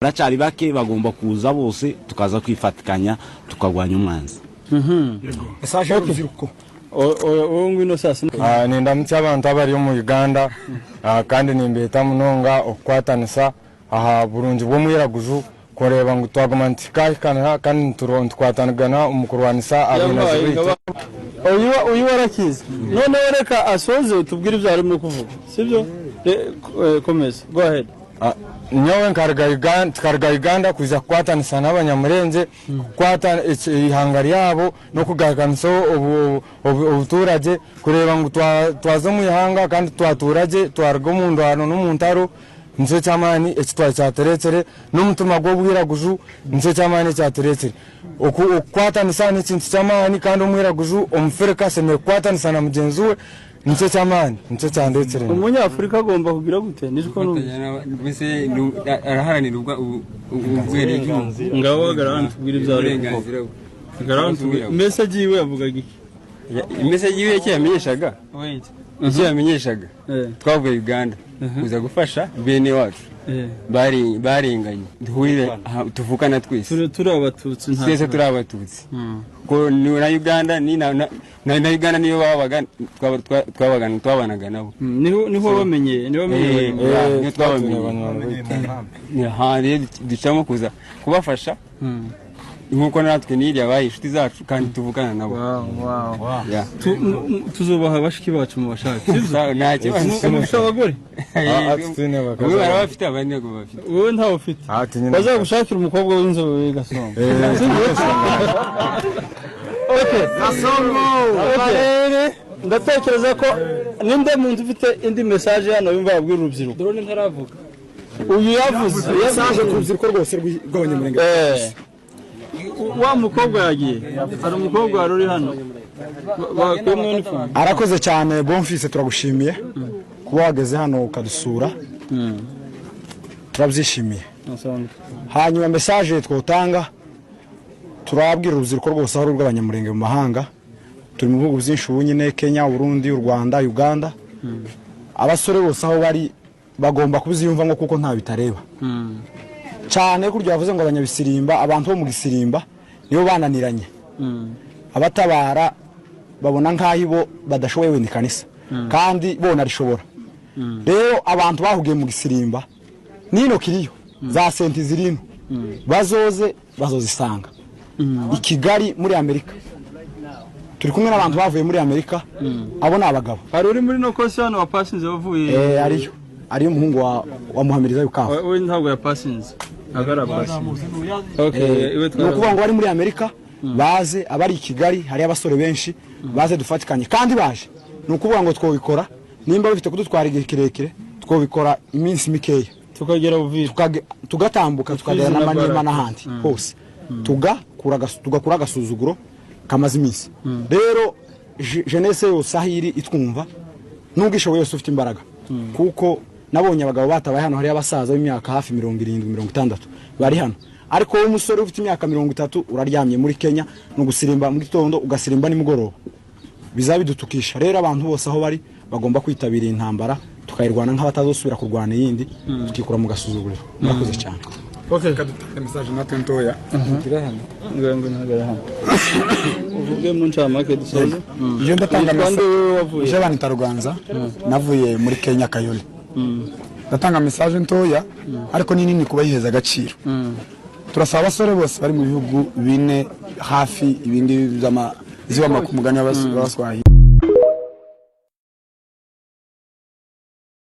Baracari bake bagomba kuza bose tukaza kwifatikanya tukagwanya umwanzi. Message y'urubyiruko. Ngwino sasa. Nenda mutyabantu abari mu Uganda kandi nimbeta munonga okwatanisa aha burungi bwo mwiraguju kureba ngo twagumantika kandi turonto kwatanagana umukurwanisa abinazi. Uyu warakize. None reka asoze tubwire ibyo arimo kuvuga. Sibyo? Komeza. Go ahead. Nyowe nkarga Uganda kuza kwatanisa n'abanyamurenze kwata ihangari yabo no kugaganisa ubuturage kureba ngo twazo mu ihanga kandi twaturage twargo mu ndwano n'umuntaro nse cyamani ekitwa cyaterecere n'umutima gwo bwiraguju nse cyamani cyaterecere okwatanisa n'ikintu cyamani kandi umwiraguju omfereka seme kwatanisa na mugenzi we nse cyamani nse cyandecere umunyafrika agomba kugira gute niko bise araharanira ubwere ngaho garanti kugira ibyo garanti message yiwe yavugaga iki message yiwe cyamenyeshaga icyo yamenyeshaga twavuye Uganda kuza gufasha bene wacu baringanye duhurire tuvukana twese turi abatutsi nta twese turi abatutsi ko na Uganda ni na Uganda niyo babaga twabanaga nabo niho bamenye niyo twabamenye hari ducamo kuza kubafasha nkuko natwe niri abaye inshuti zacu kandi tuvukana nabo. Tuzobaha bashiki bacu mu bashaka nta kibazo abagore wowe barabafite abanyago bafite wowe ntawe ufite bazagushakira umukobwa w'inzobe gasongo. Gasongo ndatekereza ko ninde muntu ufite indi message hano yumva yabwira urubyiruko. Drone ntaravuga uyu yavuze message ku rubyiruko rwose rw'abanyamurenge. Wa mukobwa yagiye ari umukobwa wari uri hano bakwemwe uniform. Arakoze cyane Bonfils, turagushimiye kuba wageze hano ukadusura, turabyishimiye. Hanyuma message twotanga turabwira urubyiruko rwose aho rw'abanyamurenge mu mahanga, turi mu bihugu byinshi ubunyine Kenya, Burundi, Rwanda, Uganda. Abasore bose aho bari bagomba kubiziyumva ngo kuko nta bitareba cyane kuryo yavuze ngo abanyabisirimba abantu bo mu gisirimba niyo bananiranye. Abatabara babona nkahibo badashoboye wenda kanisa kandi bona rishobora. Rero abantu bahugiye mu gisirimba nino kiriyo za senti zirino bazozisanga i Kigali muri Amerika. Turi kumwe n'abantu bavuye muri Amerika, abo nabagabo. Hari uri muri no kosi hano wa passinze bavuye ariyo muhungu wa Muhamiriza yukaho. We ntabwo ya passinze agara passinze. Okay, nukuvuga ngo bari muri Amerika baze abari i Kigali, hari abasore benshi baze dufatikanye kandi baje. Nukuvuga ngo twobikora nimba bifite kudutwara igihe kirekire twobikora iminsi mikeya tukagera Buvira tugatambuka tukagera n'amanima n'ahandi hose tugakura agasuzuguro kamaze iminsi. Rero jeunesse yose ahiri itwumva n'ubwishoboye yose ufite imbaraga kuko nabonye abagabo batabaye hano hari abasaza b'imyaka hafi 70-60 bari hano, ariko wowe umusore ufite imyaka 30 uraryamye muri Kenya no gusirimba mu gitondo ugasirimba nimugoroba bizabidutukisha. Rero abantu bose aho bari bagomba kwitabira intambara tukayirwana nk'abatazosubira kurwana yindi tukikura mu gasuzuguriro. Murakoze cyane. Okay, kadutanga message natwe ntoya ngira hano ngo ntagara hano uvuge mu ncamake dusoze. Iyo ndatanga message je banita Rwanza navuye muri Kenya Kayole. Ndatanga message ntoya ariko nini kubayiheza agaciro. Turasaba abasore bose bari mu bihugu bine hafi ibindi ziba makumugani y'abaswahi